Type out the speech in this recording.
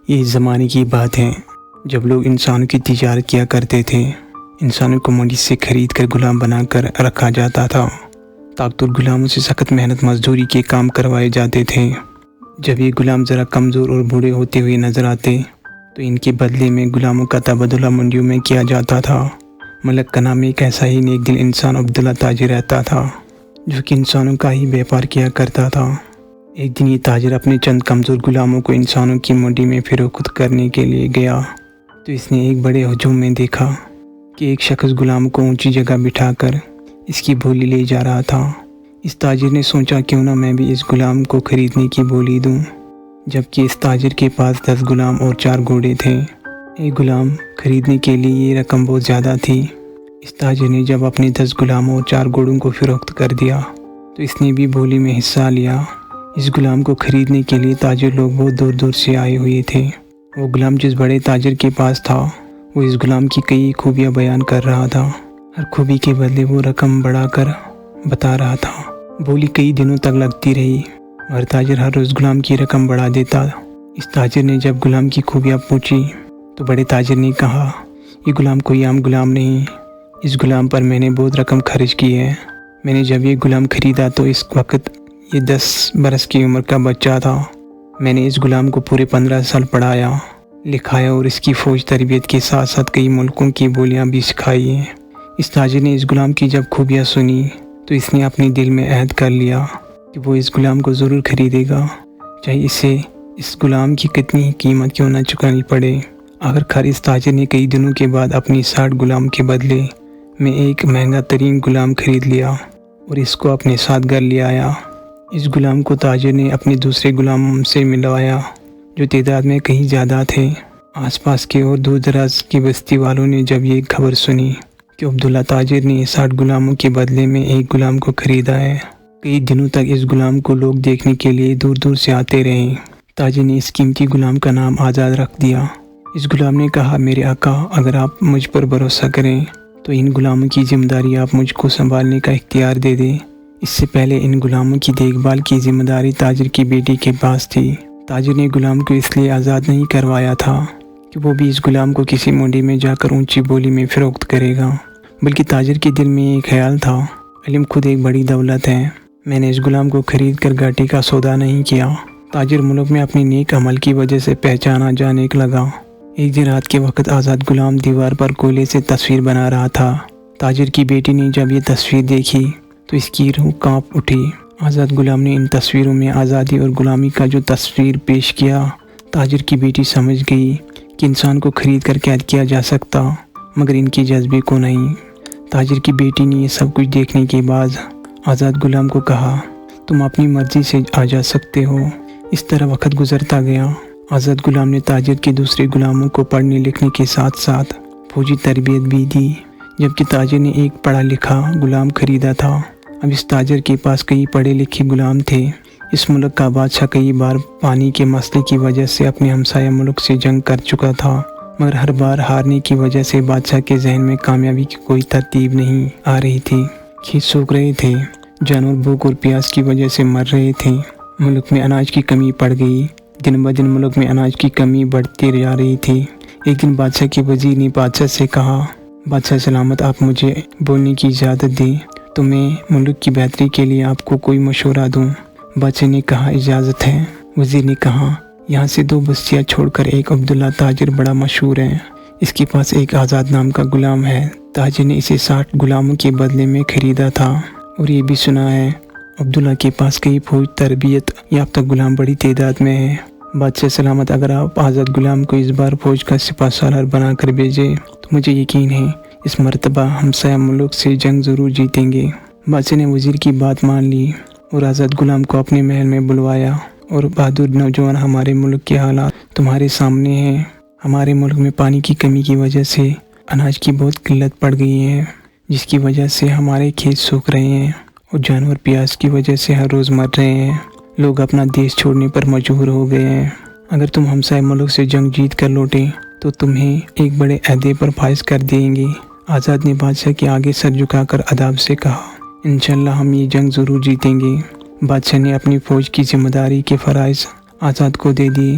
یہ اس زمانے کی بات ہے جب لوگ انسانوں کی تجارت کیا کرتے تھے۔ انسانوں کو منڈی سے خرید کر غلام بنا کر رکھا جاتا تھا۔ طاقتور غلاموں سے سخت محنت مزدوری کے کام کروائے جاتے تھے۔ جب یہ غلام ذرا کمزور اور بوڑھے ہوتے ہوئے نظر آتے تو ان کے بدلے میں غلاموں کا تبادلہ منڈیوں میں کیا جاتا تھا۔ ملک کا نام ایک ایسا ہی نیک دل انسان عبداللہ تاجر رہتا تھا جو کہ انسانوں کا ہی بیپار کیا کرتا تھا۔ ایک دن یہ تاجر اپنے چند کمزور غلاموں کو انسانوں کی منڈی میں فروخت کرنے کے لیے گیا تو اس نے ایک بڑے ہجوم میں دیکھا کہ ایک شخص غلام کو اونچی جگہ بٹھا کر اس کی بولی لے جا رہا تھا۔ اس تاجر نے سوچا کیوں نہ میں بھی اس غلام کو خریدنے کی بولی دوں، جبکہ اس تاجر کے پاس 10 غلام اور 4 گھوڑے تھے۔ ایک غلام خریدنے کے لیے یہ رقم بہت زیادہ تھی۔ اس تاجر نے جب اپنے 10 غلاموں اور 4 گھوڑوں کو فروخت کر دیا تو اس نے بھی بولی میں حصہ لیا۔ اس غلام کو خریدنے کے لیے تاجر لوگ بہت دور دور سے آئے ہوئے تھے۔ وہ غلام جس بڑے تاجر کے پاس تھا وہ اس غلام کی کئی خوبیاں بیان کر رہا تھا۔ ہر خوبی کے بدلے وہ رقم بڑھا کر بتا رہا تھا۔ بولی کئی دنوں تک لگتی رہی اور تاجر ہر روز غلام کی رقم بڑھا دیتا۔ اس تاجر نے جب غلام کی خوبیاں پوچھی تو بڑے تاجر نے کہا، یہ غلام کوئی عام غلام نہیں، اس غلام پر میں نے بہت رقم خرچ کی ہے۔ میں نے جب یہ غلام خریدا تو اس وقت یہ 10 برس کی عمر کا بچہ تھا۔ میں نے اس غلام کو پورے 15 سال پڑھایا لکھایا اور اس کی فوج تربیت کے ساتھ ساتھ کئی ملکوں کی بولیاں بھی سکھائی ہیں۔ اس تاجر نے اس غلام کی جب خوبیاں سنی تو اس نے اپنے دل میں عہد کر لیا کہ وہ اس غلام کو ضرور خریدے گا، چاہے اسے اس غلام کی کتنی قیمت کیوں نہ چکانی پڑے۔ آخرکار اس تاجر نے کئی دنوں کے بعد اپنی 60 غلام کے بدلے میں ایک مہنگا ترین غلام خرید لیا اور اس کو اپنے ساتھ گھر لے آیا۔ اس غلام کو تاجر نے اپنے دوسرے غلاموں سے ملوایا جو تعداد میں کہیں زیادہ تھے۔ آس پاس کے اور دور دراز کی بستی والوں نے جب یہ خبر سنی کہ عبداللہ تاجر نے 60 غلاموں کے بدلے میں ایک غلام کو خریدا ہے، کئی دنوں تک اس غلام کو لوگ دیکھنے کے لیے دور دور سے آتے رہے۔ تاجر نے اس قیمتی غلام کا نام آزاد رکھ دیا۔ اس غلام نے کہا، میرے آقا، اگر آپ مجھ پر بھروسہ کریں تو ان غلاموں کی ذمہ داری آپ مجھ کو سنبھالنے کا اختیار دے دیں۔ اس سے پہلے ان غلاموں کی دیکھ بھال کی ذمہ داری تاجر کی بیٹی کے پاس تھی۔ تاجر نے غلام کو اس لیے آزاد نہیں کروایا تھا کہ وہ بھی اس غلام کو کسی منڈی میں جا کر اونچی بولی میں فروخت کرے گا، بلکہ تاجر کے دل میں ایک خیال تھا، علم خود ایک بڑی دولت ہے، میں نے اس غلام کو خرید کر گھاٹے کا سودا نہیں کیا۔ تاجر ملک میں اپنی نیک عمل کی وجہ سے پہچانا جانے لگا۔ ایک دن رات کے وقت آزاد غلام دیوار پر کوئلے سے تصویر بنا رہا تھا۔ تاجر کی بیٹی نے جب یہ تصویر دیکھی تو اس کی روح کانپ اٹھی۔ آزاد غلام نے ان تصویروں میں آزادی اور غلامی کا جو تصویر پیش کیا، تاجر کی بیٹی سمجھ گئی کہ انسان کو خرید کر قید کیا جا سکتا مگر ان کے جذبے کو نہیں۔ تاجر کی بیٹی نے یہ سب کچھ دیکھنے کے بعد آزاد غلام کو کہا، تم اپنی مرضی سے آ جا سکتے ہو۔ اس طرح وقت گزرتا گیا۔ آزاد غلام نے تاجر کے دوسرے غلاموں کو پڑھنے لکھنے کے ساتھ ساتھ فوجی تربیت بھی دی، جبکہ تاجر نے ایک پڑھا لکھا غلام خریدا تھا۔ اب اس تاجر کے پاس کئی پڑھے لکھے غلام تھے۔ اس ملک کا بادشاہ کئی بار پانی کے مسئلے کی وجہ سے اپنے ہمسایہ ملک سے جنگ کر چکا تھا، مگر ہر بار ہارنے کی وجہ سے بادشاہ کے ذہن میں کامیابی کی کوئی ترتیب نہیں آ رہی تھی۔ کھیت سوکھ رہے تھے، جانور بھوک اور پیاس کی وجہ سے مر رہے تھے، ملک میں اناج کی کمی پڑ گئی، دن بہ دن ملک میں اناج کی کمی بڑھتی جا رہی تھی۔ ایک دن بادشاہ کے وزیر نے بادشاہ سے کہا، بادشاہ سلامت، آپ مجھے بولنے کی اجازت دیں تو میں ملک کی بہتری کے لیے آپ کو کوئی مشورہ دوں۔ بادشاہ نے کہا، اجازت ہے۔ وزیر نے کہا، یہاں سے 2 بستیاں چھوڑ کر ایک عبداللہ تاجر بڑا مشہور ہے، اس کے پاس ایک آزاد نام کا غلام ہے۔ تاجر نے اسے 60 غلاموں کے بدلے میں خریدا تھا اور یہ بھی سنا ہے عبداللہ کے پاس کئی فوج تربیت یافتہ غلام بڑی تعداد میں ہیں۔ بادشاہ سلامت، اگر آپ آزاد غلام کو اس بار فوج کا سپہ سالار بنا کر بھیجیں تو مجھے یقین ہے اس مرتبہ ہمسایہ ملک سے جنگ ضرور جیتیں گے۔ بادشاہ نے وزیر کی بات مان لی اور آزاد غلام کو اپنے محل میں بلوایا اور بہادر نوجوان، ہمارے ملک کے حالات تمہارے سامنے ہیں۔ ہمارے ملک میں پانی کی کمی کی وجہ سے اناج کی بہت قلت پڑ گئی ہے، جس کی وجہ سے ہمارے کھیت سوکھ رہے ہیں اور جانور پیاس کی وجہ سے ہر روز مر رہے ہیں۔ لوگ اپنا دیش چھوڑنے پر مجبور ہو گئے ہیں۔ اگر تم ہمسائے ملک سے جنگ جیت کر لوٹیں تو تمہیں ایک بڑے عہدے پر فائز کر دیں گے۔ آزاد نے بادشاہ کے آگے سر جھکا کر ادب سے کہا، انشاءاللہ ہم یہ جنگ ضرور جیتیں گے۔ بادشاہ نے اپنی فوج کی ذمہ داری کے فرائض آزاد کو دے دیے۔